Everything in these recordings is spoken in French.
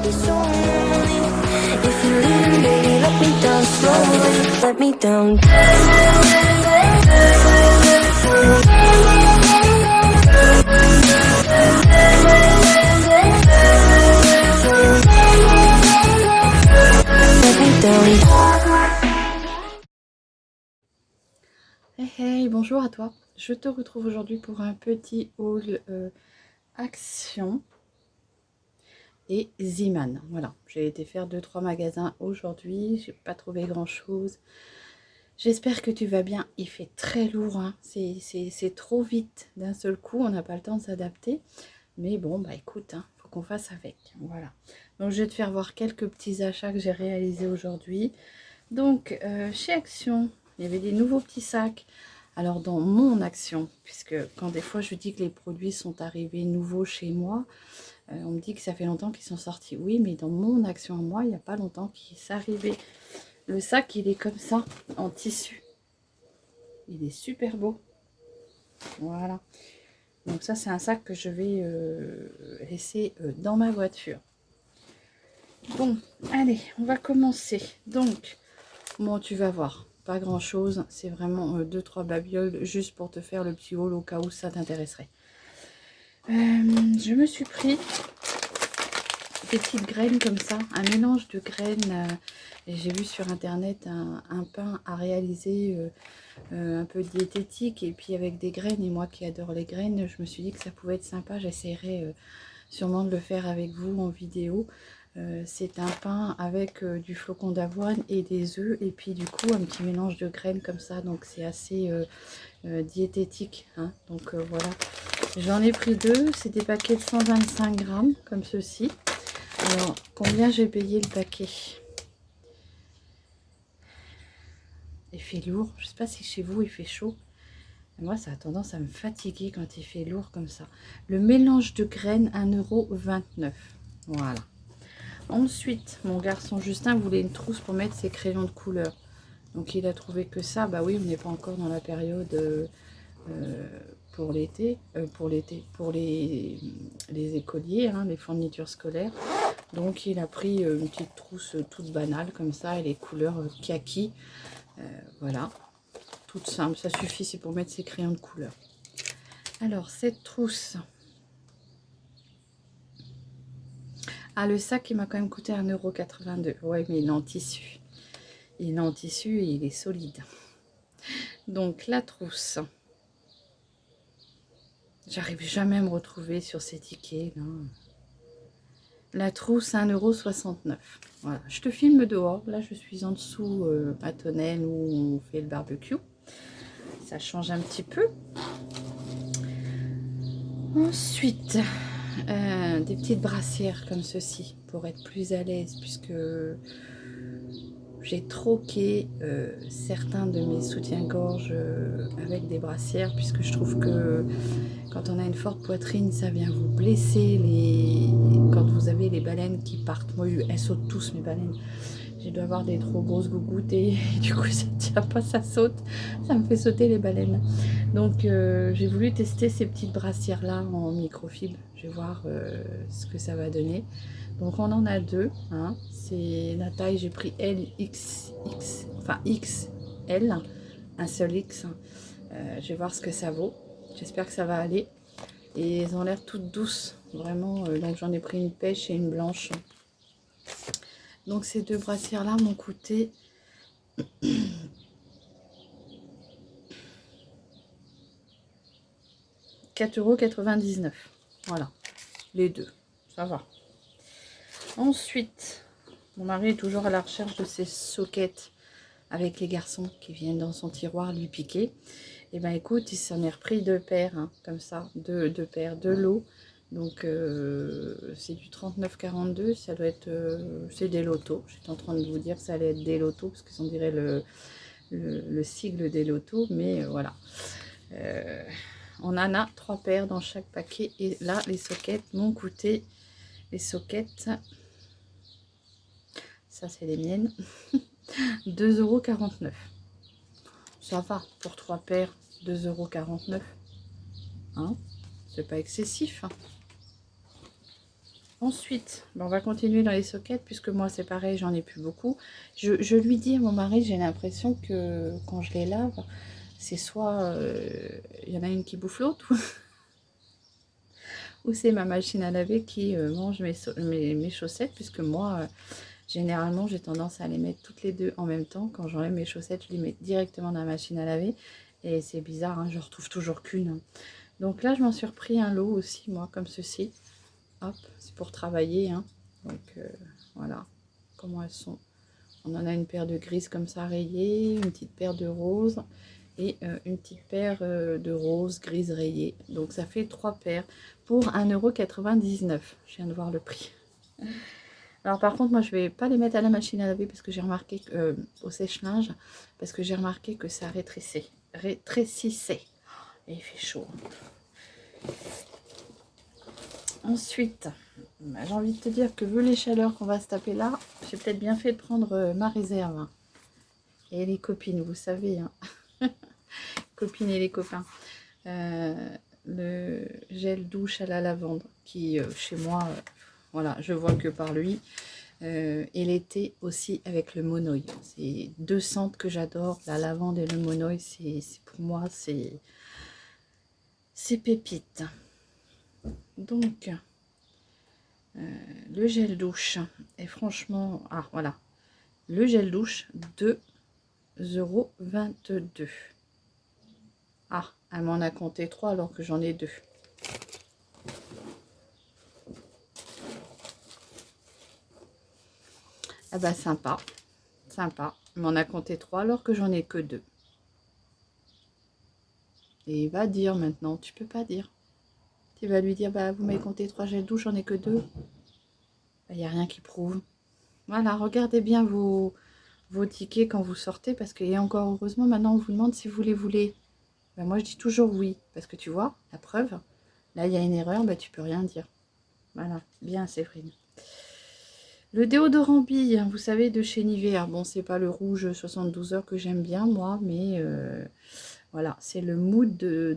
be so lonely. If you're leaving, baby, let me down slowly. Let me down. Let me down. Hey hey, bonjour à toi. Je te retrouve aujourd'hui pour un petit haul Action et Zeeman. Voilà, j'ai été faire 2-3 magasins aujourd'hui, j'ai pas trouvé grand chose. J'espère que tu vas bien. Il fait très lourd, hein. C'est trop vite d'un seul coup, on n'a pas le temps de s'adapter. Mais bon, bah écoute, hein, faut qu'on fasse avec. Voilà. Donc je vais te faire voir quelques petits achats que j'ai réalisés aujourd'hui. Donc chez Action, il y avait des nouveaux petits sacs. Alors dans mon Action, puisque quand des fois je dis que les produits sont arrivés nouveaux chez moi, on me dit que ça fait longtemps qu'ils sont sortis. Oui, mais dans mon Action à moi, il n'y a pas longtemps qu'il s'est arrivé. Le sac, il est comme ça, en tissu. Il est super beau. Voilà. Donc ça, c'est un sac que je vais laisser dans ma voiture. Bon, allez, on va commencer. Donc, bon, tu vas voir, pas grand chose, c'est vraiment 2-3 babioles juste pour te faire le petit haul au cas où ça t'intéresserait. Je me suis pris des petites graines comme ça, un mélange de graines, et j'ai vu sur internet un pain à réaliser un peu diététique et puis avec des graines, et moi qui adore les graines, je me suis dit que ça pouvait être sympa, j'essaierai sûrement de le faire avec vous en vidéo. C'est un pain avec du flocon d'avoine et des œufs et puis du coup un petit mélange de graines comme ça, donc c'est assez diététique, hein. Donc voilà, j'en ai pris deux, c'est des paquets de 125 grammes comme ceci. Alors combien j'ai payé le paquet? Il fait lourd, je sais pas si chez vous il fait chaud. Moi, ça a tendance à me fatiguer quand il fait lourd comme ça. Le mélange de graines, 1,29 €. Voilà. Ensuite, mon garçon Justin voulait une trousse pour mettre ses crayons de couleur. Donc, il a trouvé que ça. Bah oui, on n'est pas encore dans la période pour l'été. Pour les écoliers, hein, les fournitures scolaires. Donc, il a pris une petite trousse toute banale comme ça. Et les couleurs kaki. Voilà. Toute simple, ça suffit, c'est pour mettre ses crayons de couleur. Alors, cette trousse. Ah, le sac, il m'a quand même coûté 1,82 €. Ouais, mais il est en tissu. Il est en tissu et il est solide. Donc, la trousse. J'arrive jamais à me retrouver sur ces tickets, là. La trousse, 1,69 €. Voilà, je te filme dehors. Là, je suis en dessous à Tonnelle où on fait le barbecue. Ça change un petit peu. Ensuite, des petites brassières comme ceci pour être plus à l'aise puisque j'ai troqué certains de mes soutiens-gorge avec des brassières puisque je trouve que quand on a une forte poitrine, ça vient vous blesser quand vous avez les baleines qui partent. Moi, elles sautent tous mes baleines. Je dois avoir des trop grosses gougouttes et du coup ça ne tient pas, ça saute. Ça me fait sauter les baleines. Donc j'ai voulu tester ces petites brassières là en microfibre. Je vais voir ce que ça va donner. Donc on en a deux, hein. C'est la taille, j'ai pris enfin XL, un seul X. Je vais voir ce que ça vaut. J'espère que ça va aller. Et elles ont l'air toutes douces, vraiment. Donc j'en ai pris une pêche et une blanche. Donc ces deux brassières là m'ont coûté 4,99 €. Voilà, les deux, ça va. Ensuite, mon mari est toujours à la recherche de ses sockets avec les garçons qui viennent dans son tiroir lui piquer. Et ben écoute, il s'en est repris deux paires, hein, comme ça, deux paires, de lot. Donc c'est du 39,42, ça doit être, c'est des lotos. J'étais en train de vous dire que ça allait être des lotos, parce que on dirait le sigle des lotos, mais voilà. On en a 3 paires dans chaque paquet, et là les sockets m'ont coûté, les sockets, ça c'est les miennes, 2,49 €. Ça va, pour 3 paires, 2,49 €. Hein, c'est pas excessif. Ensuite, on va continuer dans les sockets, puisque moi c'est pareil, j'en ai plus beaucoup. Je lui dis à mon mari, j'ai l'impression que quand je les lave, c'est soit il y en a une qui bouffe l'autre, ou c'est ma machine à laver qui mange mes chaussettes, puisque moi, généralement, j'ai tendance à les mettre toutes les deux en même temps. Quand j'enlève mes chaussettes, je les mets directement dans la machine à laver. Et c'est bizarre, hein, je retrouve toujours qu'une. Donc là, je m'en suis repris un lot aussi, moi, comme ceci. Hop, c'est pour travailler, hein. Donc voilà comment elles sont. On en a une paire de grises comme ça rayées, une petite paire de roses et une petite paire de roses grises rayées. Donc ça fait 3 paires pour 1,99 €. Je viens de voir le prix. Alors par contre, moi je vais pas les mettre à la machine à laver parce que j'ai remarqué que, au sèche-linge, parce que j'ai remarqué que ça rétrécissait. Et il fait chaud. Ensuite, j'ai envie de te dire que vu les chaleurs qu'on va se taper là, j'ai peut-être bien fait de prendre ma réserve. Hein. Et les copines, vous savez, hein. Copines et les copains. Le gel douche à la lavande qui, chez moi, voilà, je vois que par lui. Et l'été aussi avec le monoï. C'est 2 scents que j'adore, la lavande et le monoï. C'est pour moi, c'est pépite. Donc, le gel douche est franchement... Ah, voilà. Le gel douche, 2,22 €. Ah, elle m'en a compté 3 alors que j'en ai 2. Ah bah, sympa. Sympa. Elle m'en a compté 3 alors que j'en ai que 2. Et il va dire maintenant, tu peux pas dire. Tu vas lui dire, bah vous m'avez compté 3 gels douche, j'en ai que 2. Il n'y a rien qui prouve. Voilà, regardez bien vos tickets quand vous sortez, parce que, et encore heureusement, maintenant on vous demande si vous les voulez. Ben, moi je dis toujours oui, parce que tu vois, la preuve, là il y a une erreur, ben, tu peux rien dire. Voilà, bien Séverine. Le déodorant bille, vous savez, de chez Nivea. Bon, c'est pas le rouge 72 heures que j'aime bien, moi, mais voilà, c'est le mood de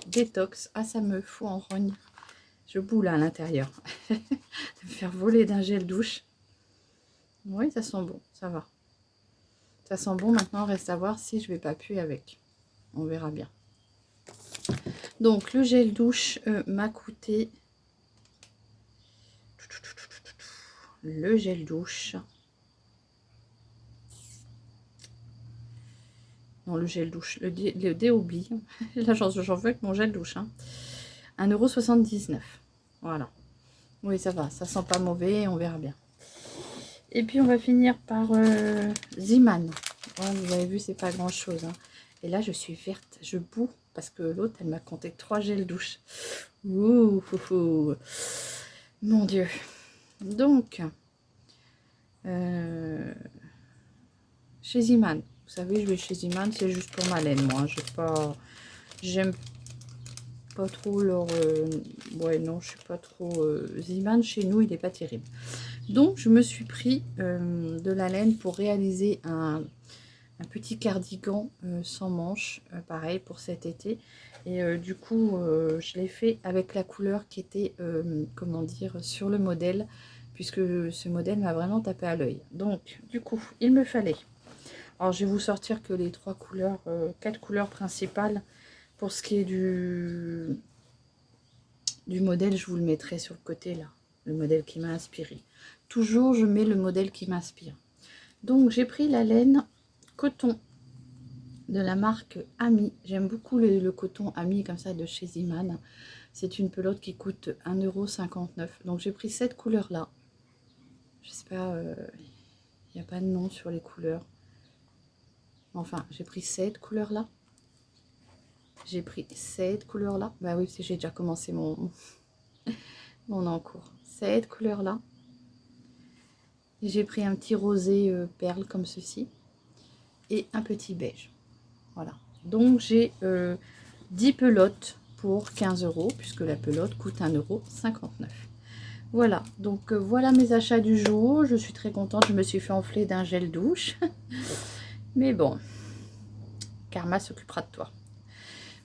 Détox. Ah, ça me fout en rogne. Je boule à l'intérieur. De me faire voler d'un gel douche. Oui, ça sent bon, ça va. Ça sent bon, maintenant, reste à voir si je vais pas puer avec. On verra bien. Donc, le gel douche m'a coûté... Le gel douche... Non, le gel douche, le déobi. Là, j'en veux avec mon gel douche. Hein. 1,79 €. Voilà. Oui, ça va, ça sent pas mauvais, on verra bien. Et puis, on va finir par Ziman. Ouais, vous avez vu, c'est pas grand-chose. Hein. Et là, je suis verte, je boue, parce que l'autre, elle m'a compté 3 gels douche. Ouh, mon Dieu. Donc, chez Ziman. Vous savez, je vais chez Ziman, c'est juste pour ma laine, moi. J'aime pas trop leur... ouais, non, je suis pas trop... Ziman, chez nous, il n'est pas terrible. Donc, je me suis pris de la laine pour réaliser un petit cardigan sans manches, pareil, pour cet été. Et du coup, je l'ai fait avec la couleur qui était, comment dire, sur le modèle, puisque ce modèle m'a vraiment tapé à l'œil. Donc, du coup, il me fallait... Alors, je vais vous sortir que les 3 couleurs, 4 couleurs principales. Pour ce qui est du modèle, je vous le mettrai sur le côté, là. Le modèle qui m'a inspiré. Toujours, je mets le modèle qui m'inspire. Donc, j'ai pris la laine coton de la marque Ami. J'aime beaucoup le coton Ami, comme ça, de chez Ziman. C'est une pelote qui coûte 1,59 €. Donc, j'ai pris cette couleur-là. Je sais pas, il n'y a pas de nom sur les couleurs. Enfin, j'ai pris cette couleur-là. J'ai pris cette couleur-là. Bah oui, parce que j'ai déjà commencé mon encours. Cette couleur-là. J'ai pris un petit rosé perle comme ceci. Et un petit beige. Voilà. Donc, j'ai 10 pelotes pour 15 €, puisque la pelote coûte 1,59 €. Voilà. Donc, voilà mes achats du jour. Je suis très contente. Je me suis fait enfler d'un gel douche. Mais bon, Karma s'occupera de toi.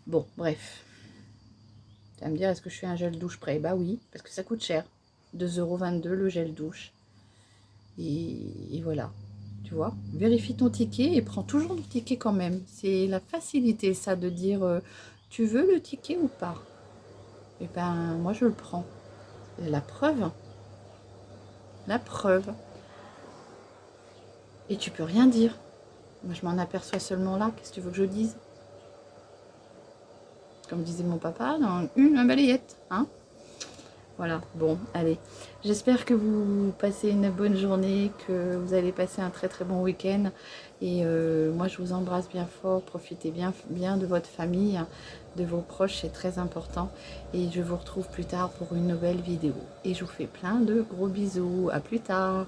Bon, bref. Tu vas me dire, est-ce que je fais un gel douche prêt? Bah oui, parce que ça coûte cher. 2,22 € le gel douche. Et voilà, tu vois. Vérifie ton ticket et prends toujours ton ticket quand même. C'est la facilité, ça, de dire, tu veux le ticket ou pas? Et ben, moi, je le prends. Et la preuve. La preuve. Et tu peux rien dire. Moi, je m'en aperçois seulement là. Qu'est-ce que tu veux que je dise? Comme disait mon papa, dans une balayette, hein? Voilà, bon, allez. J'espère que vous passez une bonne journée, que vous allez passer un très très bon week-end. Et moi, je vous embrasse bien fort. Profitez bien de votre famille, de vos proches, c'est très important. Et je vous retrouve plus tard pour une nouvelle vidéo. Et je vous fais plein de gros bisous. À plus tard.